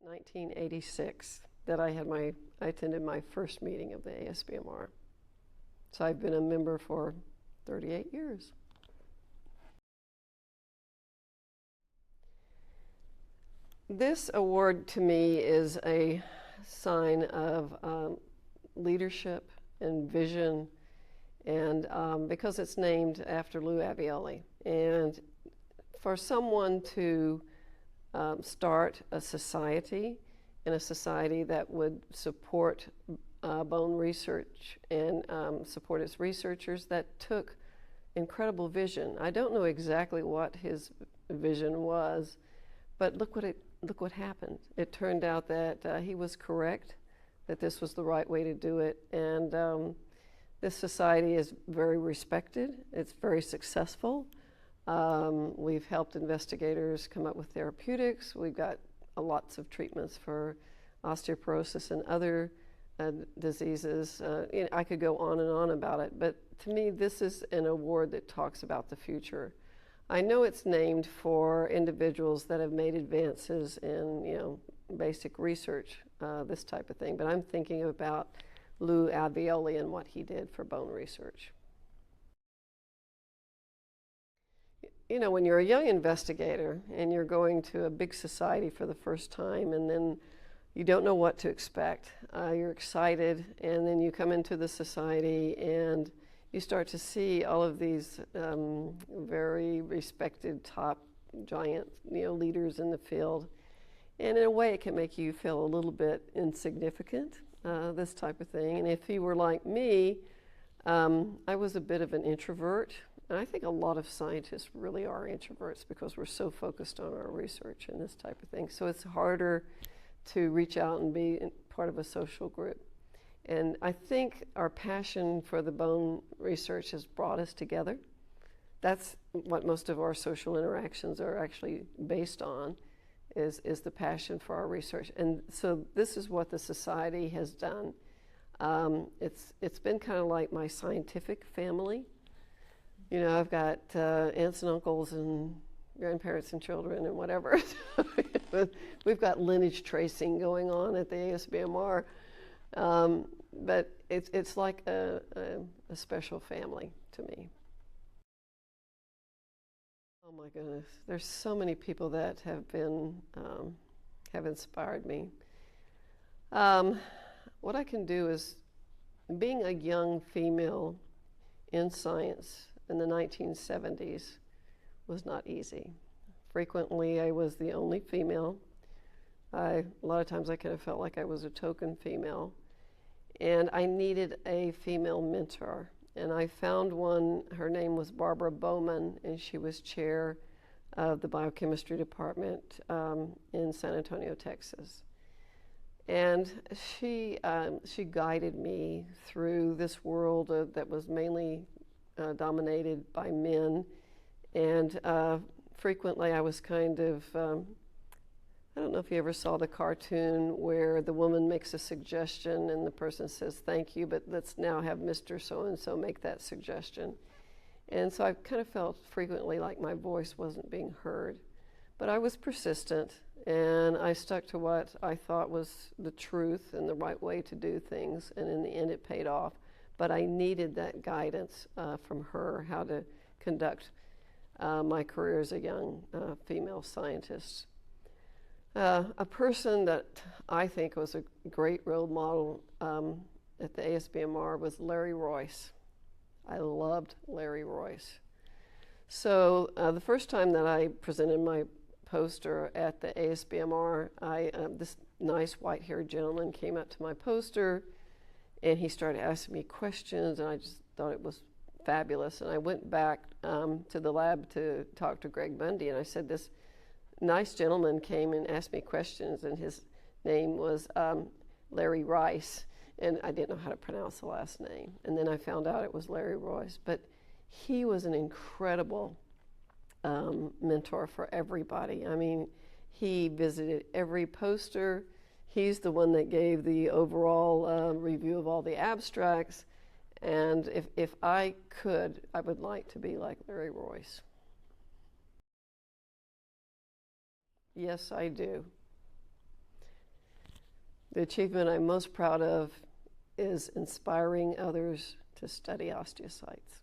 1986 that I attended my first meeting of the ASBMR. So I've been a member for 38 years. This award to me is a sign of leadership and vision, and because it's named after Lou Avioli. And for someone to start a society, and a society that would support bone research and support its researchers, that took incredible vision. I don't know exactly what his vision was, but look what happened. It turned out that he was correct, that this was the right way to do it, and this society is very respected. It's very successful. We've helped investigators come up with therapeutics. We've got lots of treatments for osteoporosis and other diseases. I could go on and on about it, but to me, this is an award that talks about the future. I know it's named for individuals that have made advances in, basic research, this type of thing, but I'm thinking about Lou Avioli and what he did for bone research. When you're a young investigator and you're going to a big society for the first time, and then you don't know what to expect, you're excited, and then you come into the society and you start to see all of these very respected top giant leaders in the field, and in a way it can make you feel a little bit insignificant, this type of thing. And if you were like me, I was a bit of an introvert. And I think a lot of scientists really are introverts because we're so focused on our research and this type of thing. So it's harder to reach out and be part of a social group. And I think our passion for the bone research has brought us together. That's what most of our social interactions are actually based on, is the passion for our research. And so this is what the society has done. It's been kind of like my scientific family. I've got aunts and uncles and grandparents and children and whatever. We've got lineage tracing going on at the ASBMR. But it's like a special family to me. Oh my goodness, there's so many people that have inspired me. What I can do is, being a young female in science in the 1970s was not easy. Frequently, I was the only female. A lot of times I kind of felt like I was a token female. And I needed a female mentor. And I found one. Her name was Barbara Bowman, and she was chair of the biochemistry department in San Antonio, Texas. And she guided me through this world that was mainly dominated by men, and frequently I was kind of, I don't know if you ever saw the cartoon where the woman makes a suggestion and the person says thank you, but let's now have Mr. So-and-so make that suggestion. And so I kind of felt frequently like my voice wasn't being heard, but I was persistent, and I stuck to what I thought was the truth and the right way to do things, and in the end it paid off. But I needed that guidance from her, how to conduct my career as a young female scientist. A person that I think was a great role model at the ASBMR was Larry Royce. I loved Larry Royce. So the first time that I presented my poster at the ASBMR, this nice white-haired gentleman came up to my poster, and he started asking me questions, and I just thought it was fabulous. And I went back to the lab to talk to Greg Bundy, and I said, this nice gentleman came and asked me questions, and his name was Larry Rice, and I didn't know how to pronounce the last name. And then I found out it was Larry Royce. But he was an incredible mentor for everybody. I mean, he visited every poster. He's the one that gave the overall review of all the abstracts. And if I could, I would like to be like Larry Royce. Yes, I do. The achievement I'm most proud of is inspiring others to study osteocytes.